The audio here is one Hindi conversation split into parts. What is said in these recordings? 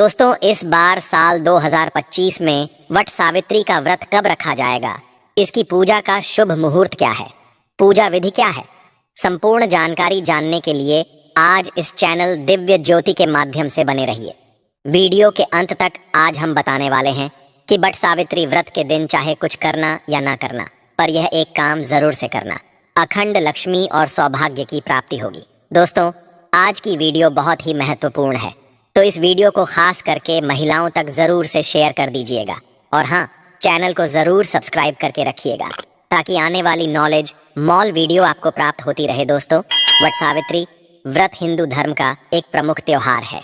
दोस्तों, इस बार साल 2025 में वट सावित्री का व्रत कब रखा जाएगा? इसकी पूजा का शुभ मुहूर्त क्या है? पूजा विधि क्या है? संपूर्ण जानकारी जानने के लिए आज इस चैनल दिव्य ज्योति के माध्यम से बने रहिए। वीडियो के अंत तक आज हम बताने वाले हैं कि वट सावित्री व्रत के दिन चाहे कुछ करना या ना करना, पर यह एक काम जरूर से करना, अखंड लक्ष्मी और सौभाग्य की प्राप्ति होगी। दोस्तों, आज की वीडियो बहुत ही महत्वपूर्ण है, तो इस वीडियो को खास करके महिलाओं तक जरूर से शेयर कर दीजिएगा। और हाँ, चैनल को जरूर सब्सक्राइब करके रखिएगा ताकि आने वाली नॉलेज मॉल वीडियो आपको प्राप्त होती रहे। दोस्तों, वट सावित्री व्रत हिंदू धर्म का एक प्रमुख त्योहार है।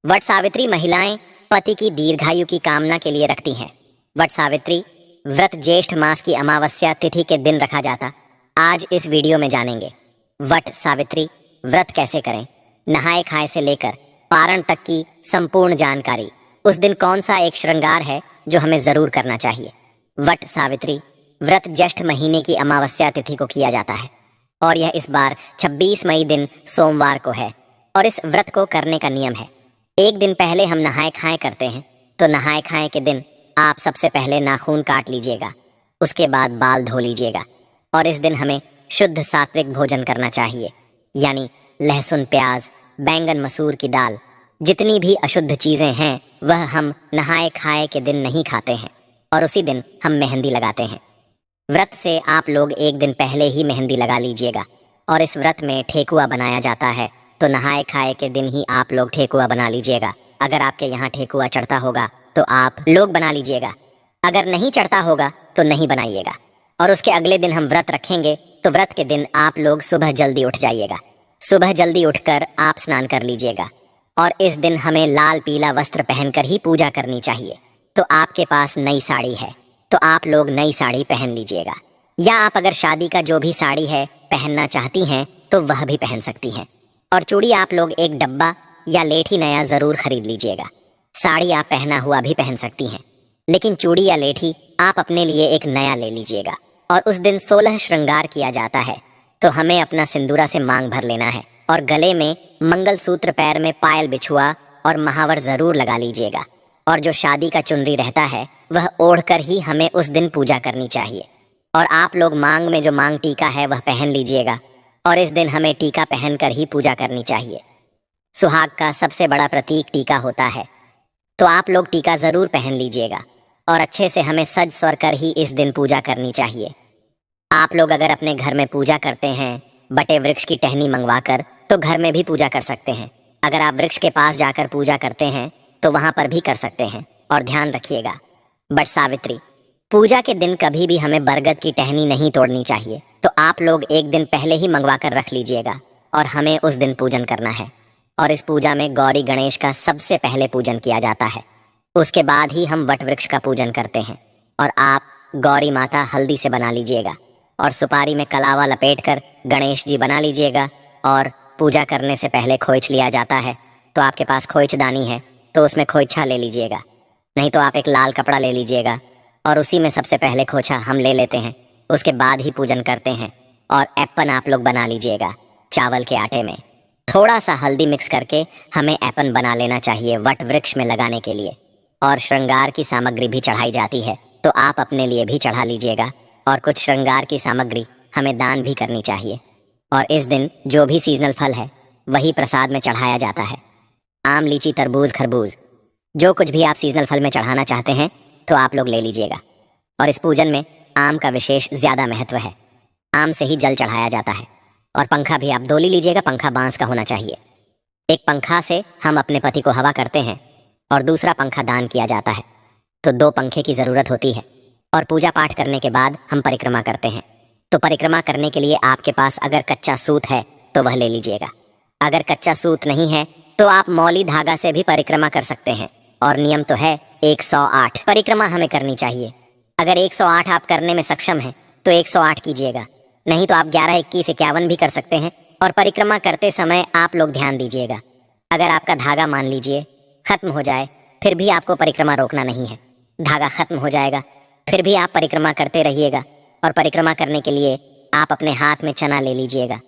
वट सावित्री महिलाएं पति की दीर्घायु की कामना के लिए रखती हैं। वट सावित्री व्रत ज्येष्ठ मास की अमावस्या तिथि के दिन रखा जाता। आज इस वीडियो में जानेंगे वट सावित्री व्रत कैसे करें, नहाए खाए से लेकर पारण तक की संपूर्ण जानकारी। उस दिन कौन सा एक श्रृंगार है जो हमें जरूर करना चाहिए। वट सावित्री व्रत ज्येष्ठ महीने की अमावस्या तिथि को किया जाता है और यह इस बार 26 मई दिन सोमवार को है। और इस व्रत को करने का नियम है, एक दिन पहले हम नहाए खाए करते हैं, तो नहाए खाए के दिन आप सबसे पहले नाखून काट लीजिएगा, उसके बाद बाल धो लीजिएगा। और इस दिन हमें शुद्ध सात्विक भोजन करना चाहिए, यानी लहसुन, प्याज, बैंगन, मसूर की दाल, जितनी भी अशुद्ध चीज़ें हैं वह हम नहाए खाए के दिन नहीं खाते हैं। और उसी दिन हम मेहंदी लगाते हैं। व्रत से आप लोग एक दिन पहले ही मेहंदी लगा लीजिएगा। और इस व्रत में ठेकुआ बनाया जाता है, तो नहाए खाए के दिन ही आप लोग ठेकुआ बना लीजिएगा। अगर आपके यहाँ ठेकुआ चढ़ता होगा तो आप लोग बना लीजिएगा, अगर नहीं चढ़ता होगा तो नहीं बनाइएगा। और उसके अगले दिन हम व्रत रखेंगे, तो व्रत के दिन आप लोग सुबह जल्दी उठ जाइएगा। सुबह जल्दी उठकर आप स्नान कर लीजिएगा। और इस दिन हमें लाल पीला वस्त्र पहनकर ही पूजा करनी चाहिए। तो आपके पास नई साड़ी है तो आप लोग नई साड़ी पहन लीजिएगा, या आप अगर शादी का जो भी साड़ी है पहनना चाहती हैं तो वह भी पहन सकती हैं। और चूड़ी आप लोग एक डब्बा या लेठी नया ज़रूर खरीद लीजिएगा। साड़ी आप पहना हुआ भी पहन सकती हैं, लेकिन चूड़ी या लेठी आप अपने लिए एक नया ले लीजिएगा। और उस दिन 16 श्रृंगार किया जाता है, तो हमें अपना सिंदूरा से मांग भर लेना है। और गले में मंगलसूत्र, पैर में पायल, बिछुआ और महावर ज़रूर लगा लीजिएगा। और जो शादी का चुनरी रहता है वह ओढ़कर ही हमें उस दिन पूजा करनी चाहिए। और आप लोग मांग में जो मांग टीका है वह पहन लीजिएगा। और इस दिन हमें टीका पहनकर ही पूजा करनी चाहिए। सुहाग का सबसे बड़ा प्रतीक टीका होता है, तो आप लोग टीका ज़रूर पहन लीजिएगा। और अच्छे से हमें सज स्वर कर ही इस दिन पूजा करनी चाहिए। आप लोग अगर अपने घर में पूजा करते हैं बटे वृक्ष की टहनी मंगवा कर, तो घर में भी पूजा कर सकते हैं। अगर आप वृक्ष के पास जाकर पूजा करते हैं तो वहाँ पर भी कर सकते हैं। और ध्यान रखिएगा, वट सावित्री पूजा के दिन कभी भी हमें बरगद की टहनी नहीं तोड़नी चाहिए। तो आप लोग एक दिन पहले ही मंगवा कर रख लीजिएगा और हमें उस दिन पूजन करना है। और इस पूजा में गौरी गणेश का सबसे पहले पूजन किया जाता है, उसके बाद ही हम वट वृक्ष का पूजन करते हैं। और आप गौरी माता हल्दी से बना लीजिएगा और सुपारी में कलावा लपेट कर गणेश जी बना लीजिएगा। और पूजा करने से पहले खोइच लिया जाता है, तो आपके पास खोइचदानी है तो उसमें खोइछा ले लीजिएगा, नहीं तो आप एक लाल कपड़ा ले लीजिएगा और उसी में सबसे पहले खोइछा हम ले लेते हैं, उसके बाद ही पूजन करते हैं। और एप्पन आप लोग बना लीजिएगा चावल के आटे में, थोड़ा सा हल्दी मिक्स करके हमें एप्पन बना लेना चाहिए वट वृक्ष में लगाने के लिए। और श्रृंगार की सामग्री भी चढ़ाई जाती है, तो आप अपने लिए भी चढ़ा लीजिएगा। और कुछ श्रृंगार की सामग्री हमें दान भी करनी चाहिए। और इस दिन जो भी सीजनल फल है वही प्रसाद में चढ़ाया जाता है। आम, लीची, तरबूज, खरबूज, जो कुछ भी आप सीजनल फल में चढ़ाना चाहते हैं तो आप लोग ले लीजिएगा। और इस पूजन में आम का विशेष ज़्यादा महत्व है। आम से ही जल चढ़ाया जाता है। और पंखा भी आप 2 ले लीजिएगा, पंखा बांस का होना चाहिए। एक पंखा से हम अपने पति को हवा करते हैं और दूसरा पंखा दान किया जाता है, तो 2 पंखे की ज़रूरत होती है। और पूजा पाठ करने के बाद हम परिक्रमा करते हैं, तो परिक्रमा करने के लिए आपके पास अगर कच्चा सूत है तो वह ले लीजिएगा। अगर कच्चा सूत नहीं है तो आप मौली धागा से भी परिक्रमा कर सकते हैं। और नियम तो है 108 परिक्रमा हमें करनी चाहिए। अगर 108 आप करने में सक्षम हैं तो 108 कीजिएगा, नहीं तो आप 11, 21, 51 भी कर सकते हैं। और परिक्रमा करते समय आप लोग ध्यान दीजिएगा, अगर आपका धागा मान लीजिए खत्म हो जाए, फिर भी आपको परिक्रमा रोकना नहीं है। धागा खत्म हो जाएगा फिर भी आप परिक्रमा करते रहिएगा। और परिक्रमा करने के लिए आप अपने हाथ में चना ले लीजिएगा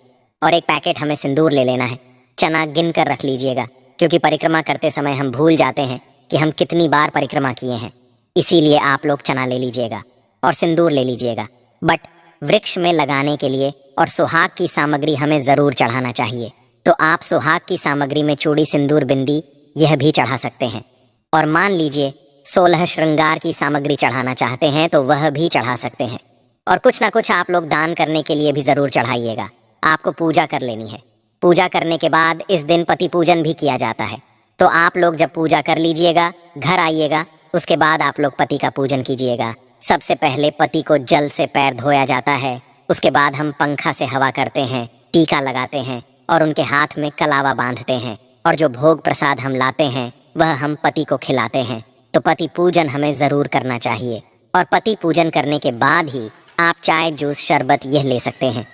और एक पैकेट हमें सिंदूर ले लेना है। चना गिन कर रख लीजिएगा क्योंकि परिक्रमा करते समय हम भूल जाते हैं कि हम कितनी बार परिक्रमा किए हैं। इसीलिए आप लोग चना ले लीजिएगा और सिंदूर ले लीजिएगा। बट वृक्ष में लगाने के लिए और सुहाग की सामग्री हमें ज़रूर चढ़ाना चाहिए। तो आप सुहाग की सामग्री में चूड़ी, सिंदूर, बिंदी यह भी चढ़ा सकते हैं। और मान लीजिए 16 श्रृंगार की सामग्री चढ़ाना चाहते हैं तो वह भी चढ़ा सकते हैं। और कुछ ना कुछ आप लोग दान करने के लिए भी ज़रूर चढ़ाइएगा। आपको पूजा कर लेनी है। पूजा करने के बाद इस दिन पति पूजन भी किया जाता है। तो आप लोग जब पूजा कर लीजिएगा, घर आइएगा, उसके बाद आप लोग पति का पूजन कीजिएगा। सबसे पहले पति को जल से पैर धोया जाता है। उसके बाद हम पंखा से हवा करते हैं, टीका लगाते हैं और उनके हाथ में कलावा बांधते हैं। और जो भोग प्रसाद हम लाते हैं वह हम पति को खिलाते हैं। तो पति पूजन हमें ज़रूर करना चाहिए। और पति पूजन करने के बाद ही आप चाय, जूस, शरबत यह ले सकते हैं।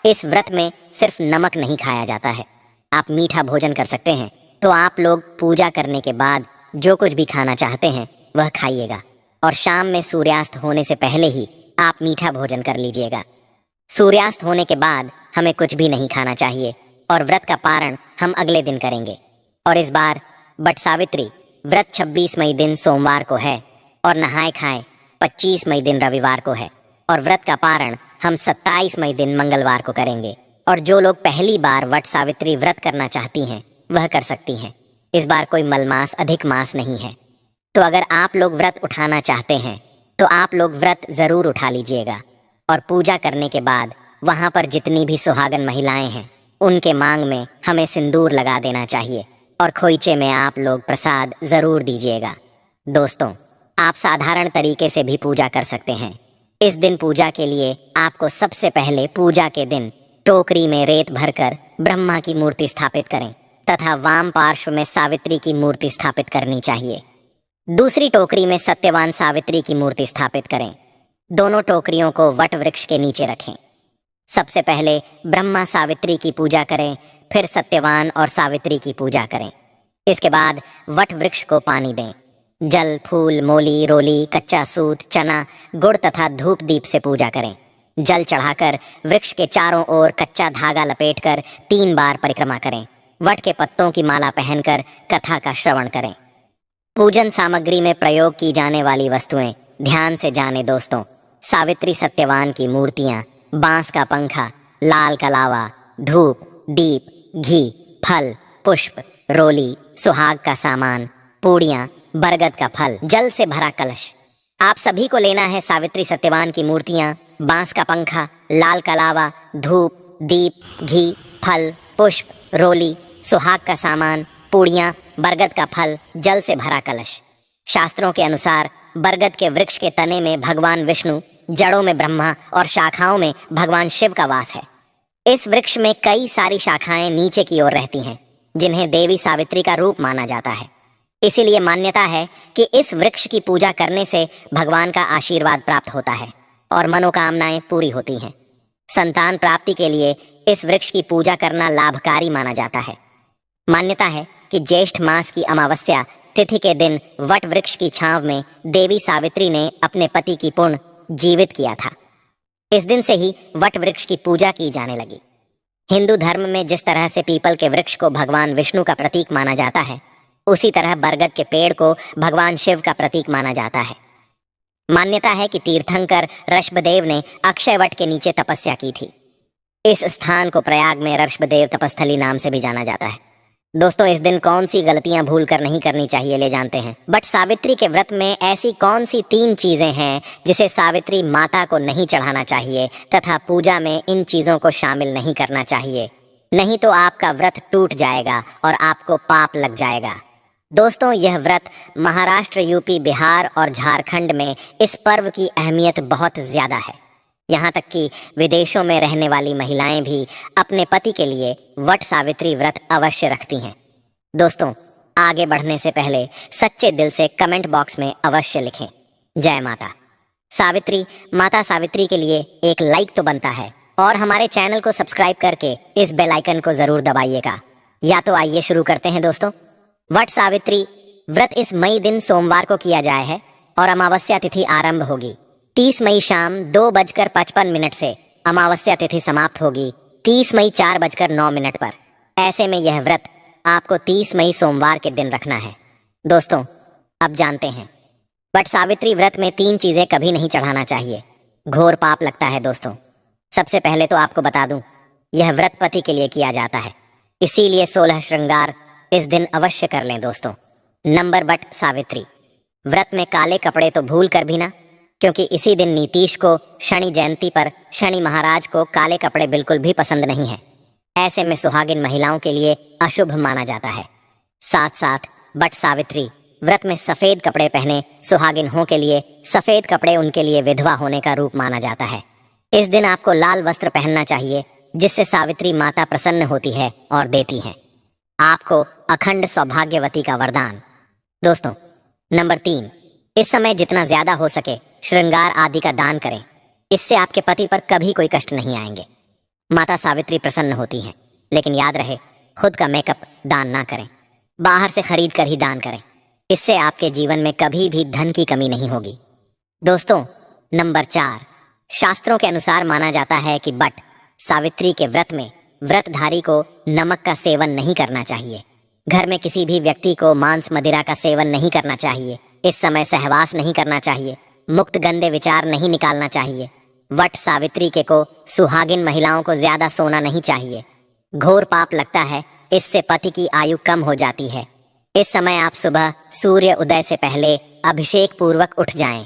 इस व्रत में सिर्फ नमक नहीं खाया जाता है, आप मीठा भोजन कर सकते हैं। तो आप लोग पूजा करने के बाद जो कुछ भी खाना चाहते हैं वह खाइएगा। और शाम में सूर्यास्त होने से पहले ही आप मीठा भोजन कर लीजिएगा। सूर्यास्त होने के बाद हमें कुछ भी नहीं खाना चाहिए। और व्रत का पारण हम अगले दिन करेंगे। और इस बार बट सावित्री व्रत 26 मई दिन सोमवार को है और नहाए खाए 25 मई दिन रविवार को है। और व्रत का पारण हम 27 मई दिन मंगलवार को करेंगे। और जो लोग पहली बार वट सावित्री व्रत करना चाहती हैं वह कर सकती हैं। इस बार कोई मलमास, अधिक मास नहीं है। तो अगर आप लोग व्रत उठाना चाहते हैं तो आप लोग व्रत ज़रूर उठा लीजिएगा। और पूजा करने के बाद वहाँ पर जितनी भी सुहागन महिलाएं हैं उनके मांग में हमें सिंदूर लगा देना चाहिए। और खोइचे में आप लोग प्रसाद ज़रूर दीजिएगा। दोस्तों, आप साधारण तरीके से भी पूजा कर सकते हैं। इस दिन पूजा के लिए आपको सबसे पहले पूजा के दिन टोकरी में रेत भरकर ब्रह्मा की मूर्ति स्थापित करें तथा वाम पार्श्व में सावित्री की मूर्ति स्थापित करनी चाहिए। दूसरी टोकरी में सत्यवान सावित्री की मूर्ति स्थापित करें। दोनों टोकरियों को वट वृक्ष के नीचे रखें। सबसे पहले ब्रह्मा सावित्री की पूजा करें, फिर सत्यवान और सावित्री की पूजा करें। इसके बाद वट वृक्ष को पानी दें। जल, फूल, मोली, रोली, कच्चा सूत, चना, गुड़ तथा धूप दीप से पूजा करें। जल चढ़ाकर वृक्ष के चारों ओर कच्चा धागा लपेटकर 3 बार परिक्रमा करें। वट के पत्तों की माला पहनकर कथा का श्रवण करें। पूजन सामग्री में प्रयोग की जाने वाली वस्तुएं ध्यान से जाने दोस्तों। सावित्री सत्यवान की मूर्तियां, बांस का पंखा, लाल कलावा, धूप, दीप, घी, फल, पुष्प, रोली, सुहाग का सामान, पूड़ियाँ, बरगद का फल, जल से भरा कलश। आप सभी को लेना है सावित्री सत्यवान की मूर्तियाँ, बांस का पंखा, लाल कलावा, धूप, दीप, घी, फल, पुष्प, रोली, सुहाग का सामान, पूड़ियाँ, बरगद का फल, जल से भरा कलश। शास्त्रों के अनुसार बरगद के वृक्ष के तने में भगवान विष्णु, जड़ों में ब्रह्मा और शाखाओं में भगवान शिव का वास है। इस वृक्ष में कई सारी शाखाएं नीचे की ओर रहती हैं जिन्हें देवी सावित्री का रूप माना जाता है। इसीलिए मान्यता है कि इस वृक्ष की पूजा करने से भगवान का आशीर्वाद प्राप्त होता है और मनोकामनाएं पूरी होती हैं। संतान प्राप्ति के लिए इस वृक्ष की पूजा करना लाभकारी माना जाता है। मान्यता है कि ज्येष्ठ मास की अमावस्या तिथि के दिन वट वृक्ष की छांव में देवी सावित्री ने अपने पति की पुण्य जीवित किया था। इस दिन से ही वट वृक्ष की पूजा की जाने लगी। हिंदू धर्म में जिस तरह से पीपल के वृक्ष को भगवान विष्णु का प्रतीक माना जाता है, उसी तरह बरगद के पेड़ को भगवान शिव का प्रतीक माना जाता है। मान्यता है कि तीर्थंकर ऋषभदेव ने अक्षय वट के नीचे तपस्या की थी। इस स्थान को प्रयाग में ऋषभदेव तपस्थली नाम से भी जाना जाता है। दोस्तों, इस दिन कौन सी गलतियां भूल कर नहीं करनी चाहिए ले जानते हैं। बट सावित्री के व्रत में ऐसी कौन सी 3 चीजें हैं जिसे सावित्री माता को नहीं चढ़ाना चाहिए तथा पूजा में इन चीजों को शामिल नहीं करना चाहिए, नहीं तो आपका व्रत टूट जाएगा और आपको पाप लग जाएगा। दोस्तों, यह व्रत महाराष्ट्र, यूपी, बिहार और झारखंड में इस पर्व की अहमियत बहुत ज्यादा है। यहाँ तक कि विदेशों में रहने वाली महिलाएं भी अपने पति के लिए वट सावित्री व्रत अवश्य रखती हैं। दोस्तों, आगे बढ़ने से पहले सच्चे दिल से कमेंट बॉक्स में अवश्य लिखें जय माता सावित्री। माता सावित्री के लिए एक लाइक तो बनता है और हमारे चैनल को सब्सक्राइब करके इस बेल आइकन को जरूर दबाइएगा। या तो आइए शुरू करते हैं दोस्तों। वट सावित्री व्रत इस मई दिन सोमवार को किया जाए है और अमावस्या तिथि आरंभ होगी 30 मई शाम 2:55 से अमावस्या तिथि समाप्त होगी 30 मई 4:09 पर। ऐसे में यह व्रत आपको 30 मई सोमवार के दिन रखना है। दोस्तों, अब जानते हैं वट सावित्री व्रत में 3 चीजें कभी नहीं चढ़ाना चाहिए। घोर पाप लगता है दोस्तों। सबसे पहले तो आपको बता दूं, यह व्रत पति के लिए किया जाता है, इसीलिए 16 श्रृंगार इस दिन अवश्य कर लें दोस्तों। नंबर वट सावित्री व्रत में काले कपड़े तो भूल कर भी ना, क्योंकि इसी दिन नीतीश को शनि जयंती पर शनि महाराज को काले कपड़े बिल्कुल भी पसंद नहीं है। ऐसे में सुहागिन महिलाओं के लिए अशुभ माना जाता है। साथ साथ वट सावित्री व्रत में सफेद कपड़े पहने सुहागिन हों के लिए सफेद कपड़े उनके लिए विधवा होने का रूप माना जाता है। इस दिन आपको लाल वस्त्र पहनना चाहिए, जिससे सावित्री माता प्रसन्न होती है और देती हैं आपको अखंड सौभाग्यवती का वरदान। दोस्तों, नंबर 3, इस समय जितना ज्यादा हो सके श्रृंगार आदि का दान करें। इससे आपके पति पर कभी कोई कष्ट नहीं आएंगे। माता सावित्री प्रसन्न होती हैं, लेकिन याद रहे खुद का मेकअप दान ना करें, बाहर से खरीद कर ही दान करें। इससे आपके जीवन में कभी भी धन की कमी नहीं होगी। दोस्तों, नंबर 4, शास्त्रों के अनुसार माना जाता है कि वट सावित्री के व्रत में व्रतधारी को नमक का सेवन नहीं करना चाहिए। घर में किसी भी व्यक्ति को मांस मदिरा का सेवन नहीं करना चाहिए। इस समय सहवास नहीं करना चाहिए। मुक्त गंदे विचार नहीं निकालना चाहिए। वट सावित्री के को सुहागिन महिलाओं को ज्यादा सोना नहीं चाहिए। घोर पाप लगता है, इससे पति की आयु कम हो जाती है। इस समय आप सुबह सूर्य उदय से पहले अभिषेक पूर्वक उठ जाएं।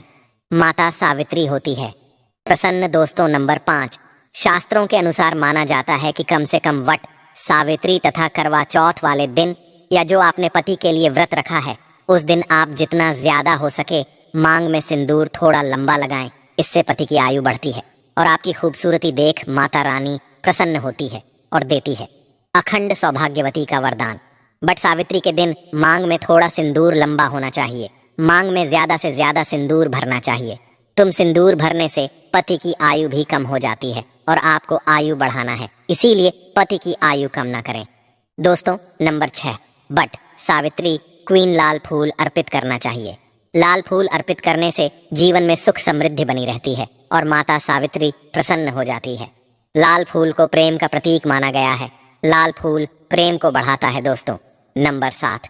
माता सावित्री होती है प्रसन्न। दोस्तों, नंबर 5, शास्त्रों के अनुसार माना जाता है कि कम से कम वट सावित्री तथा करवा चौथ वाले दिन या जो आपने पति के लिए व्रत रखा है उस दिन आप जितना ज्यादा हो सके मांग में सिंदूर थोड़ा लंबा लगाएं। इससे पति की आयु बढ़ती है और आपकी खूबसूरती देख माता रानी प्रसन्न होती है और देती है अखंड सौभाग्यवती का वरदान। बट सावित्री के दिन मांग में थोड़ा सिंदूर लंबा होना चाहिए। मांग में ज्यादा से ज्यादा सिंदूर भरना चाहिए। तुम सिंदूर भरने से पति की आयु भी कम हो जाती है और आपको आयु बढ़ाना है, इसीलिए पति की आयु कम ना करें। दोस्तों, नंबर 6, बट सावित्री क्वीन लाल फूल अर्पित करना चाहिए। लाल फूल अर्पित करने से जीवन में सुख समृद्धि बनी रहती है और माता सावित्री प्रसन्न हो जाती है। लाल फूल को प्रेम का प्रतीक माना गया है। लाल फूल प्रेम को बढ़ाता है। दोस्तों, नंबर 7,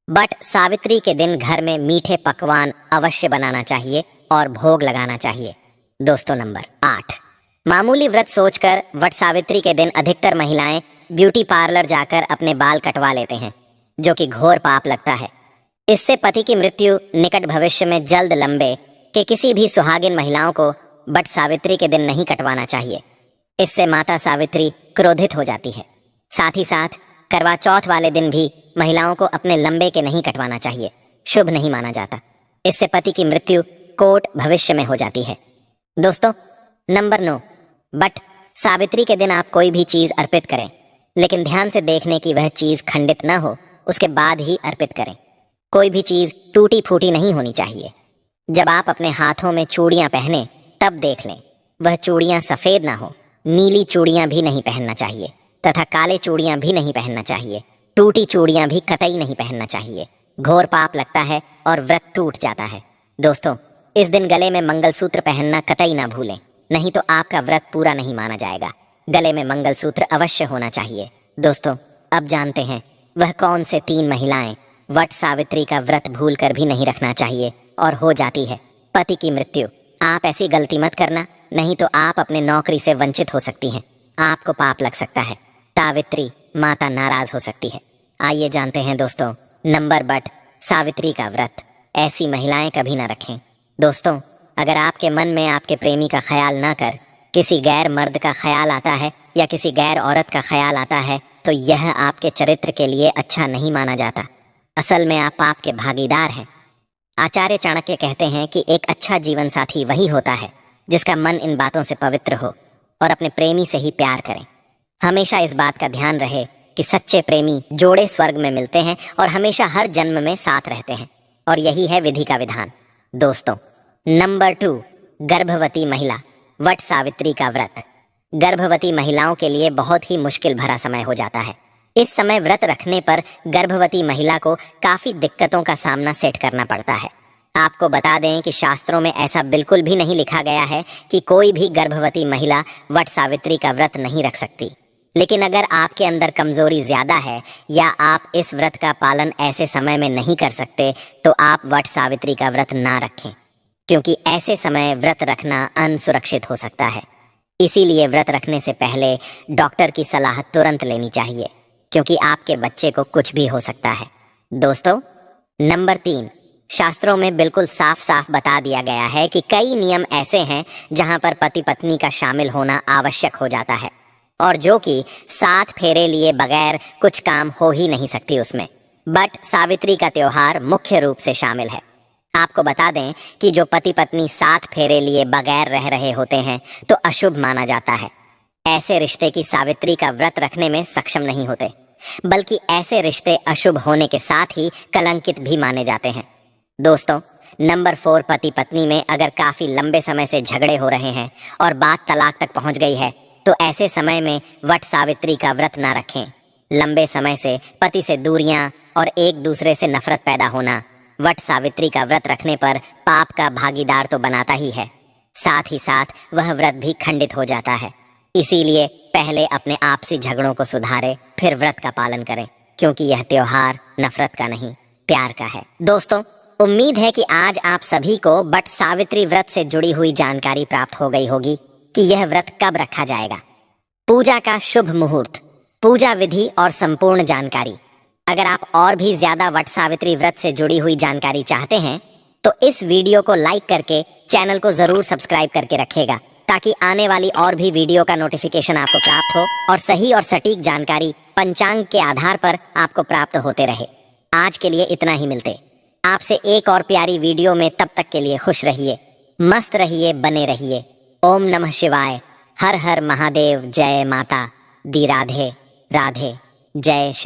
बट सावित्री के दिन घर में मीठे पकवान अवश्य बनाना चाहिए और भोग लगाना चाहिए। दोस्तों, नंबर 8, मामूली व्रत सोचकर वट सावित्री के दिन अधिकतर महिलाएं ब्यूटी पार्लर जाकर अपने बाल कटवा लेते हैं, जो कि घोर पाप लगता है। इससे पति की मृत्यु निकट भविष्य में जल्द लंबे कि किसी भी सुहागिन महिलाओं को वट सावित्री के दिन नहीं कटवाना चाहिए। इससे माता सावित्री क्रोधित हो जाती है। साथ ही साथ करवा चौथ वाले दिन भी महिलाओं को अपने लंबे के नहीं कटवाना चाहिए, शुभ नहीं माना जाता। इससे पति की मृत्यु कोट भविष्य में हो जाती है। दोस्तों, नंबर 9, बट सावित्री के दिन आप कोई भी चीज अर्पित करें, लेकिन ध्यान से देखने की वह चीज खंडित न हो, उसके बाद ही अर्पित करें। कोई भी चीज टूटी फूटी नहीं होनी चाहिए। जब आप अपने हाथों में चूड़ियां पहने तब देख लें वह चूड़ियां सफेद ना हो। नीली चूड़ियां भी नहीं पहनना चाहिए तथा काले चूड़ियां भी नहीं पहनना चाहिए। टूटी चूड़ियां भी कतई नहीं पहनना चाहिए। घोर पाप लगता है और व्रत टूट जाता है। दोस्तों, इस दिन गले में मंगलसूत्र पहनना कतई ना भूलें, नहीं तो आपका व्रत पूरा नहीं माना जाएगा। गले में मंगलसूत्र अवश्य होना चाहिए। दोस्तों, अब जानते हैं वह कौन से 3 महिलाएं वट सावित्री का व्रत भूल कर भी नहीं रखना चाहिए और हो जाती है पति की मृत्यु। आप ऐसी गलती मत करना, नहीं तो आप अपने नौकरी से वंचित हो सकती हैं। आपको पाप लग सकता है। सावित्री माता नाराज हो सकती है। आइए जानते हैं दोस्तों, नंबर बट सावित्री का व्रत ऐसी महिलाएं कभी ना रखें। दोस्तों, अगर आपके मन में आपके प्रेमी का ख्याल ना कर किसी गैर मर्द का ख्याल आता है या किसी गैर औरत का ख्याल आता है, तो यह आपके चरित्र के लिए अच्छा नहीं माना जाता। असल में आप पाप के भागीदार हैं। आचार्य चाणक्य कहते हैं कि एक अच्छा जीवन साथी वही होता है जिसका मन इन बातों से पवित्र हो और अपने प्रेमी से ही प्यार करें। हमेशा इस बात का ध्यान रहे कि सच्चे प्रेमी जोड़े स्वर्ग में मिलते हैं और हमेशा हर जन्म में साथ रहते हैं, और यही है विधि का विधान। दोस्तों, नंबर 2, गर्भवती महिला वट सावित्री का व्रत। गर्भवती महिलाओं के लिए बहुत ही मुश्किल भरा समय हो जाता है। इस समय व्रत रखने पर गर्भवती महिला को काफी दिक्कतों का सामना सेट करना पड़ता है। आपको बता दें कि शास्त्रों में ऐसा बिल्कुल भी नहीं लिखा गया है कि कोई भी गर्भवती महिला वट सावित्री का व्रत नहीं रख सकती। लेकिन अगर आपके अंदर कमजोरी ज्यादा है या आप इस व्रत का पालन ऐसे समय में नहीं कर सकते तो आप वट सावित्री का व्रत ना रखें, क्योंकि ऐसे समय व्रत रखना अनसुरक्षित हो सकता है। इसीलिए व्रत रखने से पहले डॉक्टर की सलाह तुरंत लेनी चाहिए, क्योंकि आपके बच्चे को कुछ भी हो सकता है। दोस्तों, नंबर 3, शास्त्रों में बिल्कुल साफ साफ बता दिया गया है कि कई नियम ऐसे हैं जहां पर पति पत्नी का शामिल होना आवश्यक हो जाता है, और जो कि 7 फेरे लिए बगैर कुछ काम हो ही नहीं सकती उसमें। बट सावित्री का त्योहार मुख्य रूप से शामिल है। आपको बता दें कि जो पति पत्नी 7 फेरे लिए बगैर रह रहे होते हैं तो अशुभ माना जाता है। ऐसे रिश्ते की सावित्री का व्रत रखने में सक्षम नहीं होते, बल्कि ऐसे रिश्ते अशुभ होने के साथ ही कलंकित भी माने जाते हैं। दोस्तों, नंबर 4, पति पत्नी में अगर काफी लंबे समय से झगड़े हो रहे हैं और बात तलाक तक पहुंच गई है तो ऐसे समय में वट सावित्री का व्रत ना रखें। लंबे समय से पति से दूरियां और एक दूसरे से नफरत पैदा होना वट सावित्री का व्रत रखने पर पाप का भागीदार तो बनाता ही है, साथ ही साथ वह व्रत भी खंडित हो जाता है। इसीलिए पहले अपने आपसी झगड़ों को सुधारें, फिर व्रत का पालन करें, क्योंकि यह त्योहार नफरत का नहीं, प्यार का है। दोस्तों, उम्मीद है कि आज आप सभी को वट सावित्री व्रत से जुड़ी हुई जानकारी प्राप्त हो गई होगी कि यह व्रत कब रखा जाएगा, पूजा का शुभ मुहूर्त, पूजा विधि और संपूर्ण जानकारी। अगर आप और भी ज्यादा वट सावित्री व्रत से जुड़ी हुई जानकारी चाहते हैं तो इस वीडियो को लाइक करके चैनल को जरूर सब्सक्राइब करके रखिएगा, ताकि आने वाली और भी वीडियो का नोटिफिकेशन आपको प्राप्त हो और सही और सटीक जानकारी पंचांग के आधार पर आपको प्राप्त होते रहे। आज के लिए इतना ही, मिलते आपसे एक और प्यारी वीडियो में। तब तक के लिए खुश रहिए, मस्त रहिए, बने रहिए। ओम नमः शिवाय। हर हर महादेव। जय माता दी। राधे राधे। जय श्री